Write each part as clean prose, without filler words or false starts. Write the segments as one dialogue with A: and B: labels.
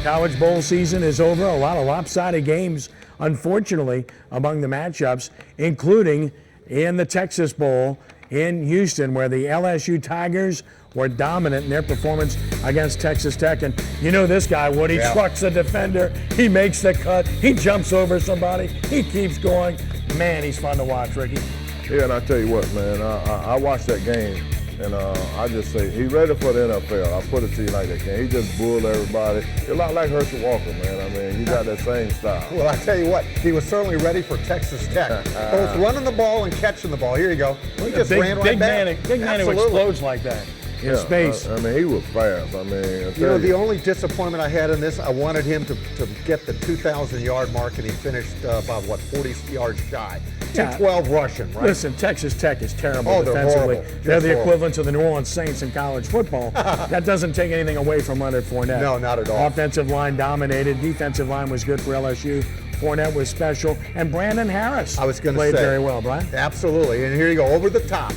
A: College bowl season is over. A lot of lopsided games, unfortunately, among the matchups, including in the Texas Bowl in Houston, where the LSU Tigers were dominant in their performance against Texas Tech. And you know this guy, Woody, trucks a defender. He makes the cut. He jumps over somebody. He keeps going. Man, he's fun to watch, Ricky.
B: Yeah, and I tell you what, man, I watched that game. And I just say, he's ready for the NFL. I'll put it to you like that, Ken. He just bulled everybody. A lot like Herschel Walker, man. I mean, he got that same style.
C: Well, I tell you what, he was certainly ready for Texas Tech. Both running the ball and catching the ball. Here you go. He just ran right back.
A: Big man who explodes like that in space.
B: I mean, he was fast. I mean,
C: you know, the only disappointment I had in this, I wanted him to get the 2,000-yard mark, and he finished about, 40 yards shy. 212 rushing, right?
A: Listen, Texas Tech is terrible defensively. They're the equivalent to the New Orleans Saints in college football. That doesn't take anything away from Leonard Fournette.
C: No, not at all.
A: Offensive line dominated. Defensive line was good for LSU. Fournette was special. And Brandon Harris played very well, Brian.
C: Absolutely. And here you go, over the top.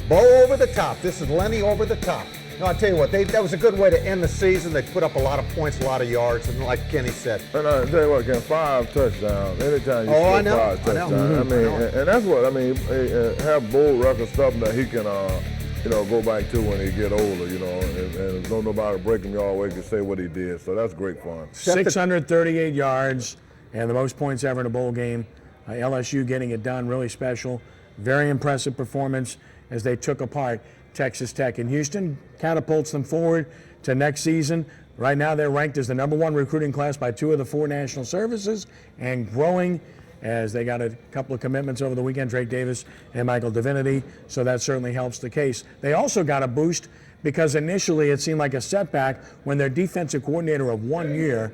C: Bo over the top. This is Lenny over the top. No, I'll tell you what, that was a good way to end the season. They put up a lot of points, a lot of yards, and like Kenny said.
B: And I tell you what, Ken, 5 touchdowns. Anytime you score 5 touchdowns. I mean, and that's what, I mean, have bold record stuff that he can, go back to when he get older, and don't nobody break him all the way can say what he did. So that's great fun.
A: 638 yards and the most points ever in a bowl game. LSU getting it done, really special. Very impressive performance as they took apart Texas Tech. And Houston catapults them forward to next season. Right now they're ranked as the #1 recruiting class by 2 of the 4 national services and growing as they got a couple of commitments over the weekend, Drake Davis and Michael Divinity, so that certainly helps the case. They also got a boost because initially it seemed like a setback when their defensive coordinator of 1 year,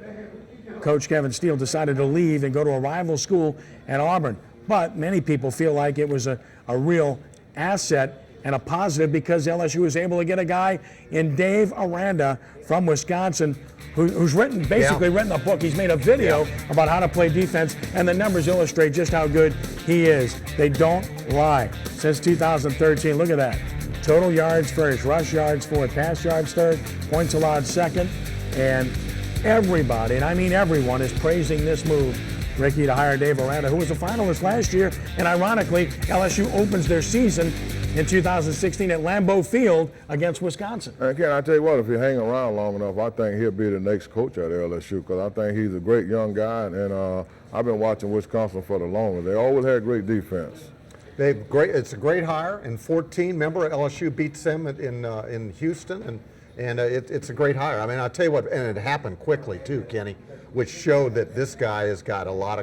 A: Coach Kevin Steele, decided to leave and go to a rival school at Auburn. But many people feel like it was a real asset and a positive because LSU was able to get a guy in Dave Aranda from Wisconsin who's basically written a book. He's made a video about how to play defense, and the numbers illustrate just how good he is. They don't lie. Since 2013, look at that. Total yards first, rush yards fourth, pass yards third, points allowed second, and everybody, and I mean everyone, is praising this move, Ricky, to hire Dave Aranda, who was a finalist last year, and ironically, LSU opens their season in 2016 at Lambeau Field against Wisconsin.
B: And Ken, I tell you what, if you hang around long enough, I think he'll be the next coach at LSU because I think he's a great young guy, and I've been watching Wisconsin for the longest. They always had great defense.
C: It's a great hire. In 14, remember LSU beats them in Houston, and it's a great hire. I mean, I'll tell you what, and it happened quickly too, Kenny, which showed that this guy has got a lot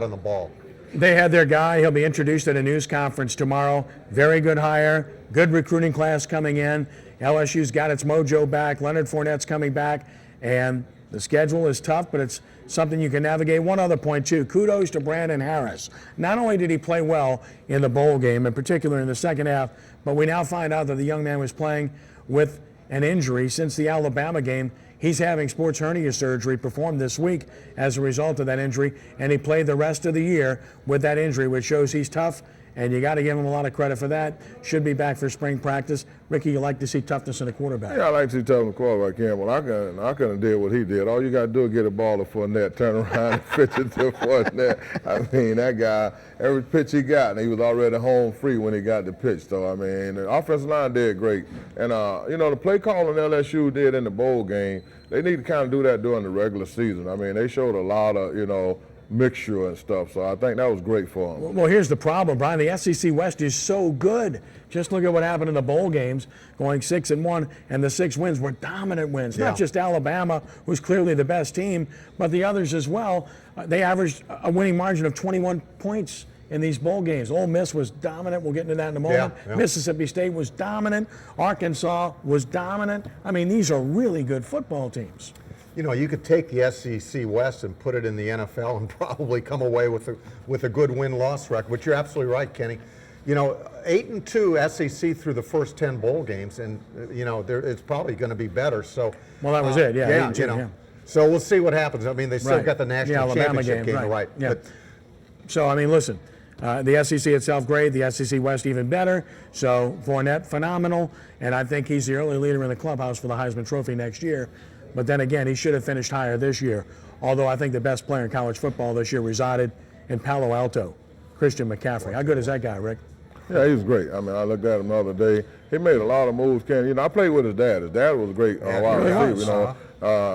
C: on the ball.
A: They had their guy. He'll be introduced at a news conference tomorrow. Very good hire. Good recruiting class coming in. LSU's got its mojo back. Leonard Fournette's coming back. And the schedule is tough, but it's something you can navigate. One other point, too. Kudos to Brandon Harris. Not only did he play well in the bowl game, in particular in the second half, but we now find out that the young man was playing with an injury since the Alabama game. He's having sports hernia surgery performed this week as a result of that injury, and he played the rest of the year with that injury, which shows he's tough, and you got to give him a lot of credit for that. Should be back for spring practice. Ricky, you like to see toughness in a quarterback?
B: Yeah, I like to see toughness in a quarterback, Ken. Well, I couldn't do what he did. All you got to do is get a ball to Fournette, turn around and pitch it to Fournette. I mean, that guy, every pitch he got, and he was already home free when he got the pitch. So, I mean, the offensive line did great. And, the play calling LSU did in the bowl game, they need to kind of do that during the regular season. I mean, they showed a lot of, mixture and stuff, so I think that was great for them.
A: Well, here's the problem, Brian. The SEC West is so good. Just look at what happened in the bowl games, going 6-1, and the 6 wins were dominant wins. Not just Alabama, who's clearly the best team, but the others as well. They averaged a winning margin of 21 points in these bowl games. Ole Miss was dominant. We'll get into that in a moment. Mississippi State was dominant. Arkansas was dominant. I mean, these are really good football teams.
C: You could take the SEC West and put it in the NFL and probably come away with a good win-loss record. But you're absolutely right, Kenny. 8-2 SEC through the first 10 bowl games, and it's probably going to be better. So
A: that was it. Yeah.
C: So we'll see what happens. I mean, they still got the national championship game, right?
A: Yeah.
C: But,
A: so I mean, listen. The SEC itself great, the SEC West even better. So Fournette phenomenal, and I think he's the early leader in the clubhouse for the Heisman Trophy next year. But then again, he should have finished higher this year. Although I think the best player in college football this year resided in Palo Alto, Christian McCaffrey. How good is that guy, Rick?
B: Yeah, he was great. I mean, I looked at him the other day. He made a lot of moves. Ken, I played with his dad. His dad was a great wide receiver.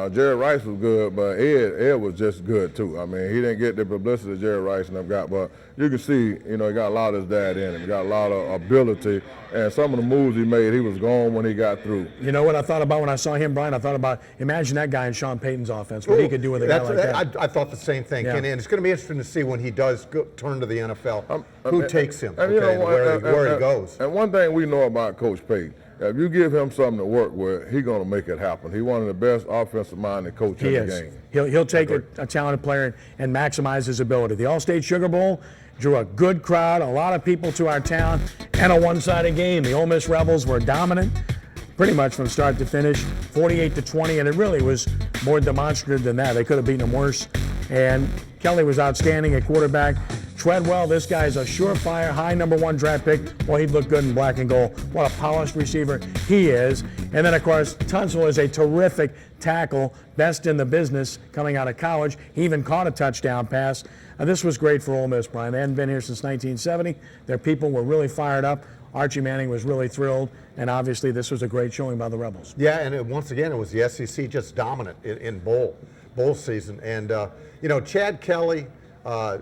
B: Jared Rice was good, but Ed was just good too. I mean, he didn't get the publicity that Jared Rice and them got, but you can see, he got a lot of his dad in him. He got a lot of ability, and some of the moves he made, he was gone when he got through.
A: You know what I thought about when I saw him, Brian? I thought about, imagine that guy in Sean Payton's offense, what he could do with a guy like that.
C: I thought the same thing, Ken, and it's going to be interesting to see when he does turn to the NFL, who takes him,
B: and
C: where he goes.
B: And one thing we know about Coach Payton, if you give him something to work with, he's going to make it happen. He's one of the best offensive-minded coaches in the game.
A: He'll take a talented player and maximize his ability. The All-State Sugar Bowl drew a good crowd, a lot of people to our town, and a one-sided game. The Ole Miss Rebels were dominant pretty much from start to finish, 48-20, and it really was more demonstrative than that. They could have beaten them worse. And Kelly was outstanding at quarterback. Treadwell, this guy's a surefire, high #1 draft pick. Well, he'd look good in black and gold. What a polished receiver he is. And then, of course, Tunsil is a terrific tackle, best in the business coming out of college. He even caught a touchdown pass. This was great for Ole Miss, Brian. They hadn't been here since 1970. Their people were really fired up. Archie Manning was really thrilled, and obviously this was a great showing by the Rebels.
C: Yeah, and once again, it was the SEC just dominant in bowl season. And, Chad Kelly, I'll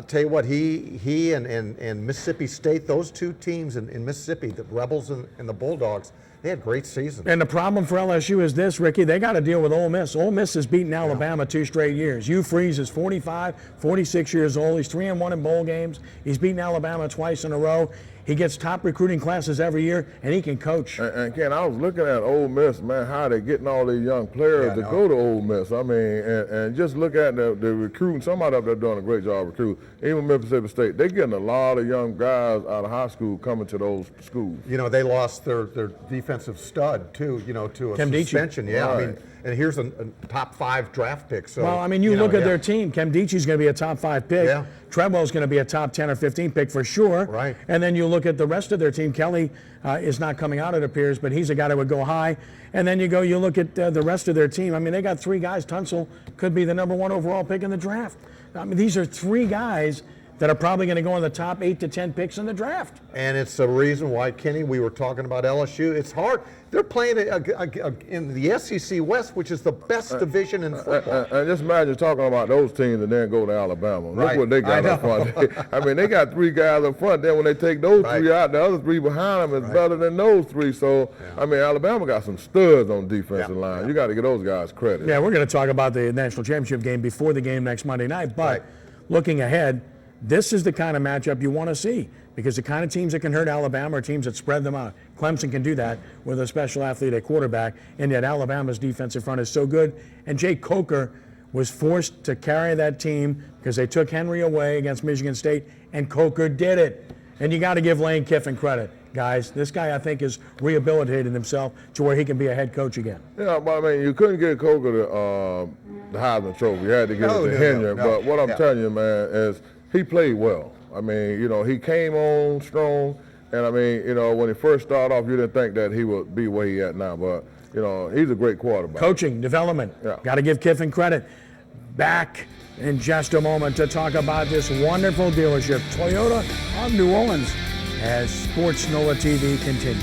C: tell you what, he and Mississippi State, those two teams in Mississippi, the Rebels and the Bulldogs, they had great seasons.
A: And the problem for LSU is this, Ricky, they got to deal with Ole Miss. Ole Miss has beaten Alabama 2 straight years. Hugh Freeze is 45, 46 years old. He's 3-1 in bowl games. He's beaten Alabama twice in a row. He gets top recruiting classes every year, and he can coach.
B: And Ken, I was looking at Ole Miss, man, how they getting all these young players to go to Ole Miss. I mean, and just look at the recruiting. Somebody up there doing a great job recruiting. Even Mississippi State, they're getting a lot of young guys out of high school coming to those schools.
C: They lost their defensive stud, too, to a suspension. Yeah,
B: right.
C: I mean, and here's a top 5 draft pick. So,
A: well, I mean, you look at their team. Kemdichi's going to be a top 5 pick.
C: Yeah.
A: Treadwell's going to be a top 10 or 15 pick for sure.
C: Right.
A: And then you look at the rest of their team. Kelly is not coming out, it appears, but he's a guy that would go high. And then you look at the rest of their team. I mean, they got 3 guys. Tunsil could be the #1 overall pick in the draft. I mean, these are 3 guys that are probably going to go in the top 8 to 10 picks in the draft.
C: And it's the reason why, Kenny, we were talking about LSU. It's hard. They're playing in the SEC West, which is the best division in football.
B: And just imagine talking about those teams and then go to Alabama. Look
C: Right.
B: what they got up front. I mean, they got 3 guys up front. Then when they take those 3 out, the other 3 behind them is better than those 3. So, I mean, Alabama got some studs on the defensive line. You got to give those guys credit.
A: Yeah, we're going to talk about the national championship game before the game next Monday night. But looking ahead, this is the kind of matchup you want to see, because the kind of teams that can hurt Alabama are teams that spread them out. Clemson can do that with a special athlete at quarterback, and yet Alabama's defensive front is so good. And Jake Coker was forced to carry that team because they took Henry away against Michigan State, and Coker did it. And you got to give Lane Kiffin credit, guys. This guy, I think, is rehabilitated himself to where he can be a head coach again.
B: Yeah, but I mean, you couldn't get Coker the Heisman Trophy. You had to give it to Henry. But what I'm telling you, man, is he played well. I mean, he came on strong. And, I mean, when he first started off, you didn't think that he would be where he at now. But, he's a great quarterback.
A: Coaching, development.
B: Yeah.
A: Got to give Kiffin credit. Back in just a moment to talk about this wonderful dealership, Toyota of New Orleans, as Sports NOLA TV continues.